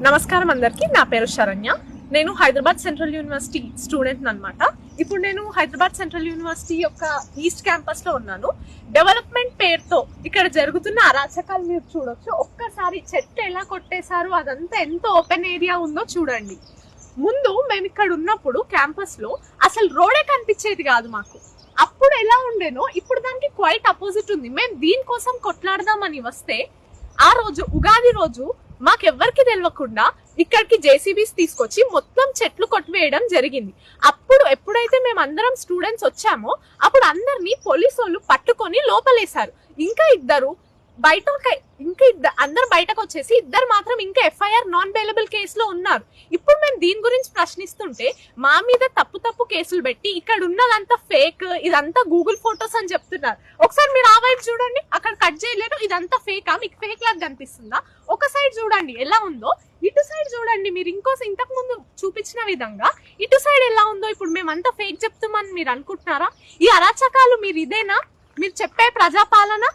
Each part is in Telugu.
నమస్కారం అందరికి. నా పేరు శరణ్య. నేను హైదరాబాద్ సెంట్రల్ యూనివర్సిటీ స్టూడెంట్ అన్నమాట. ఇప్పుడు నేను హైదరాబాద్ సెంట్రల్ యూనివర్సిటీ యొక్క ఈస్ట్ క్యాంపస్ లో ఉన్నాను. డెవలప్మెంట్ పేరుతో ఇక్కడ జరుగుతున్న అరాచకాలు మీరు చూడొచ్చు. ఒక్కసారి చెట్లు ఎలా కొట్టేశారు, అదంతా ఎంత ఓపెన్ ఏరియా ఉందో చూడండి. ముందు మేము ఇక్కడ ఉన్నప్పుడు క్యాంపస్ లో అసలు రోడే కనిపించేది కాదు మాకు. అప్పుడు ఎలా ఉండేనో ఇప్పుడు దానికి క్వైట్ అపోజిట్ ఉంది. మేము దీనికోసం కొట్లాడదామని వస్తే ఆ రోజు ఉగాది రోజు మాకెవ్వరికి తెలియకుండా ఇక్కడికి జేసీబీస్ తీసుకొచ్చి మొత్తం చెట్లు కొట్టివేయడం జరిగింది. అప్పుడు ఎప్పుడైతే మేము అందరం స్టూడెంట్స్ వచ్చామో అప్పుడు అందరినీ పోలీసు వాళ్ళు పట్టుకొని లోపలేశారు. ఇంకా ఇద్దరు అందరు బయటకు వచ్చేసి ఇద్దరు మాత్రం ఇంకా ఎఫ్ఐఆర్ నాన్ బెయిలబుల్ కేసులో ఉన్నారు. ఇప్పుడు మేము దీని గురించి ప్రశ్నిస్తుంటే మా మీద తప్పు కేసులు పెట్టి ఇక్కడ ఉన్నదంతా ఫేక్, ఇదంతా గూగుల్ ఫొటోస్ అని చెప్తున్నారు. ఒకసారి మీరు ఆ వైపు చూడండి, అక్కడ కట్ చేయలేరు. ఇదంతా ఫేకా? మీకు ఫేక్ లాగా కనిపిస్తుందా? ఒక సైడ్ చూడండి ఎలా ఉందో, ఇటు సైడ్ చూడండి. మీరు ఇంతకు ముందు చూపించిన విధంగా ఇటు సైడ్ ఎలా ఉందో. ఇప్పుడు మేమంతా ఫేక్ చెప్తామని మీరు అనుకుంటున్నారా? ఈ అరాచకాలు మీరు ఇదేనా మీరు చెప్పే ప్రజాపాలన?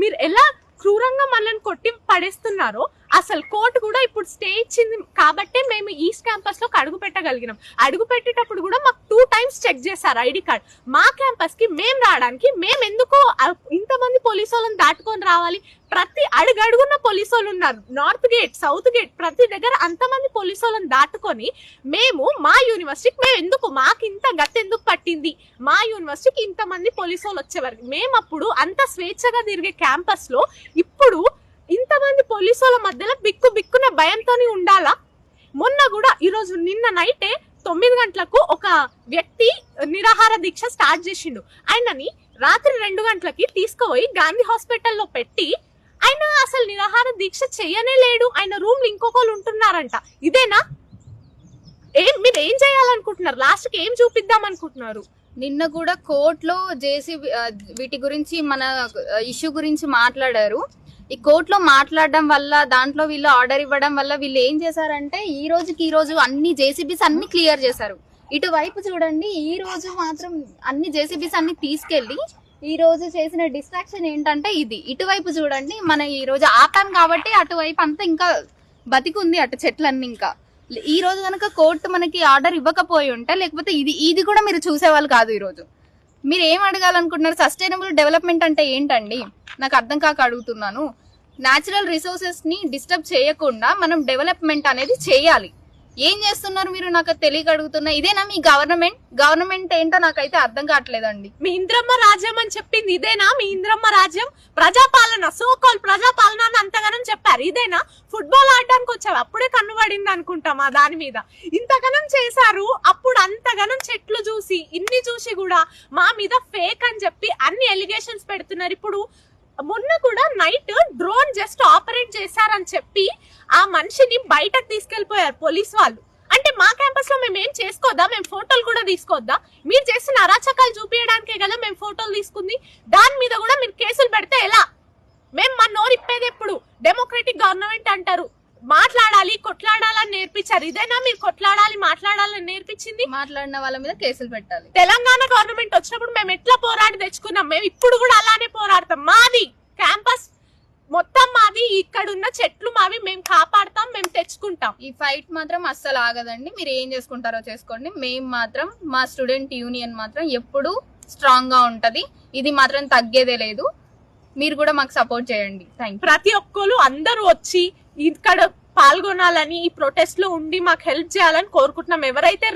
మీరు ఎలా క్రూరంగా మనల్ని కొట్టి పడేస్తున్నారో. అసలు కోర్టు కూడా ఇప్పుడు స్టే ఇచ్చింది కాబట్టి మేము ఈస్ట్ క్యాంపస్ లో అడుగు పెట్టగలిగినాం. అడుగు పెట్టేటప్పుడు కూడా మాకు 2 times చెక్ చేశారు ఐడి కార్డ్. మా క్యాంపస్ కి మేము రావడానికి మేము ఎందుకో ఇంతమంది పోలీసు వాళ్ళని దాటుకొని రావాలి? ప్రతి అడుగడుగున్న పోలీసు వాళ్ళు ఉన్నారు. నార్త్ గేట్, సౌత్ గేట్, ప్రతి దగ్గర అంతమంది పోలీసు వాళ్ళని దాటుకొని మేము మా యూనివర్సిటీకి మాకు ఇంత గట్టి ఎందుకు పట్టింది? మా యూనివర్సిటీకి ఇంతమంది పోలీసు వాళ్ళు వచ్చేవారు. మేము అప్పుడు అంత స్వేచ్ఛగా తిరిగే క్యాంపస్ లో ఇప్పుడు ఇంతమంది పోలీసు వాళ్ళ మధ్యలో బిక్కున భయంతోనే ఉండాలా? మొన్న కూడా ఈరోజు నిన్న నైటే 9 గంటలకు ఒక వ్యక్తి నిరాహార దీక్ష స్టార్ట్ చేసిండు. ఆయనని రాత్రి 2 గంటలకి తీసుకుపోయి గాంధీ హాస్పిటల్లో పెట్టి ఆయన అసలు నిరాహార దీక్ష చెయ్యనే లేడు. ఆయన రూమ్ లో ఇంకొకరు ఉంటున్నారంట. ఇదేనా? మీరు ఏం చేయాలనుకుంటున్నారు? లాస్ట్ కి ఏం చూపిద్దాం అనుకుంటున్నారు? నిన్న కూడా కోర్టులో జేసీబీ వీటి గురించి మన ఇష్యూ గురించి మాట్లాడారు. ఈ కోర్టులో మాట్లాడడం వల్ల దాంట్లో వీళ్ళు ఆర్డర్ ఇవ్వడం వల్ల వీళ్ళు ఏం చేశారంటే ఈ రోజు అన్ని జేసీబీస్ అన్ని క్లియర్ చేశారు. ఇటువైపు చూడండి, ఈ రోజు మాత్రం అన్ని జేసీబీస్ అన్ని తీసుకెళ్లి ఈ రోజు చేసిన డిస్ట్రాక్షన్ ఏంటంటే ఇది. ఇటువైపు చూడండి, మన ఈ రోజు ఆపాం కాబట్టి అటువైపు అంతా ఇంకా బతికుంది, అటు చెట్లన్నీ. ఇంకా ఈ రోజు కనుక కోర్టు మనకి ఆర్డర్ ఇవ్వకపోయి ఉంటే లేకపోతే ఇది కూడా మీరు చూసేవాళ్ళు కాదు. ఈ రోజు మీరు ఏం అడగాలనుకుంటున్నారు? సస్టైనబుల్ డెవలప్మెంట్ అంటే ఏంటండి? నాకు అర్థం కాక అడుగుతున్నాను. న్యాచురల్ రిసోర్సెస్ ని డిస్టర్బ్ చేయకుండా మనం డెవలప్మెంట్ అనేది చేయాలి. ఏం చేస్తున్నారు మీరు? నాకు తెలియక అడుగుతున్నా. ఇదేనా మీ గవర్నమెంట్ ఏంటో నాకైతే అర్థం కావట్లేదండి. మీ ఇంద్రమ్మ రాజ్యం అని చెప్పింది ఇదేనా? మీ ఇంద్రమ్మ రాజ్యం ప్రజాపాలన, సోకాల్ ప్రజాపాలన అని అంతగానం చెప్పారు. ఇదేనా? ఫుట్బాల్ ఆడడానికి వచ్చావు అప్పుడే కన్నుపడింది అనుకుంటామా దాని మీద? ఇంతగానం చేశారు. అప్పుడు అంతగానం చెట్లు చూసి ఇన్ని చూసి కూడా మా మీద ఫేక్ అని చెప్పి అన్ని ఎలిగేషన్స్ పెడుతున్నారు. ఇప్పుడు మొన్న కూడా నైట్ డ్రోన్ జస్ట్ ఆపరేట్ చేశారని చెప్పి ఆ మనిషిని బయటకు తీసుకెళ్లిపోయారు పోలీస్ వాళ్ళు. అంటే మా క్యాంపస్ లో మేము ఏం చేసుకోవద్దా? మేము ఫోటోలు కూడా తీసుకోవద్దా? మీరు చేసిన అరాచకాలు చూపించడానికే కదా మేము ఫోటోలు తీసుకుంది. దాని మీద కూడా మీరు కేసులు పెడితే ఎలా? మేము మా నోరిప్పేది ఎప్పుడు? డెమోక్రటిక్ గవర్నమెంట్ అంటారు. మాట్లాడాలి, కొట్లాడాలని నేర్పించారు. ఇదేనా మీరు కొట్లాడాలి, మాట్లాడాలని నేర్పించింది? మాట్లాడిన వాళ్ళ మీద కేసులు పెట్టాలి. తెలంగాణ గవర్నమెంట్ వచ్చినప్పుడు మేము ఎట్లా పోరాడి తెచ్చుకున్నాం, మేము ఇప్పుడు కూడా అలానే పోరాడతాం. మాది క్యాంపస్ మొత్తం మాది, ఇక్కడ ఉన్న చెట్లు మావి, మేము కాపాడతాం, మేము తెచ్చుకుంటాం. ఈ ఫైట్ మాత్రం అస్సలు ఆగదండి. మీరు ఏం చేసుకుంటారో చేసుకోండి. మేము మాత్రం మా స్టూడెంట్ యూనియన్ మాత్రం ఎప్పుడు స్ట్రాంగ్ గా ఉంటది. ఇది మాత్రం తగ్గేదే లేదు. మీరు కూడా మాకు సపోర్ట్ చేయండి. Thank you. ప్రతి ఒక్కరు అందరూ వచ్చి ఇక్కడ పాల్గొనాలని, ఈ ప్రొటెస్ట్ లో ఉండి మాకు హెల్ప్ చేయాలని కోరుకుంటున్నాం. ఎవరైతే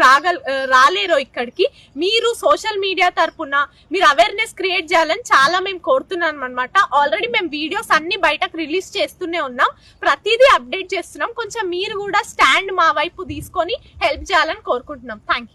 రాలేరో ఇక్కడికి, మీరు సోషల్ మీడియా తరపున మీరు అవేర్నెస్ క్రియేట్ చేయాలని చాలా మేము కోరుతున్నాం అనమాట. ఆల్రెడీ మేము వీడియోస్ అన్ని బయటకు రిలీజ్ చేస్తూనే ఉన్నాం, ప్రతిదీ అప్డేట్ చేస్తున్నాం. కొంచెం మీరు కూడా స్టాండ్ మా వైపు తీసుకొని హెల్ప్ చేయాలని కోరుకుంటున్నాం. Thank you.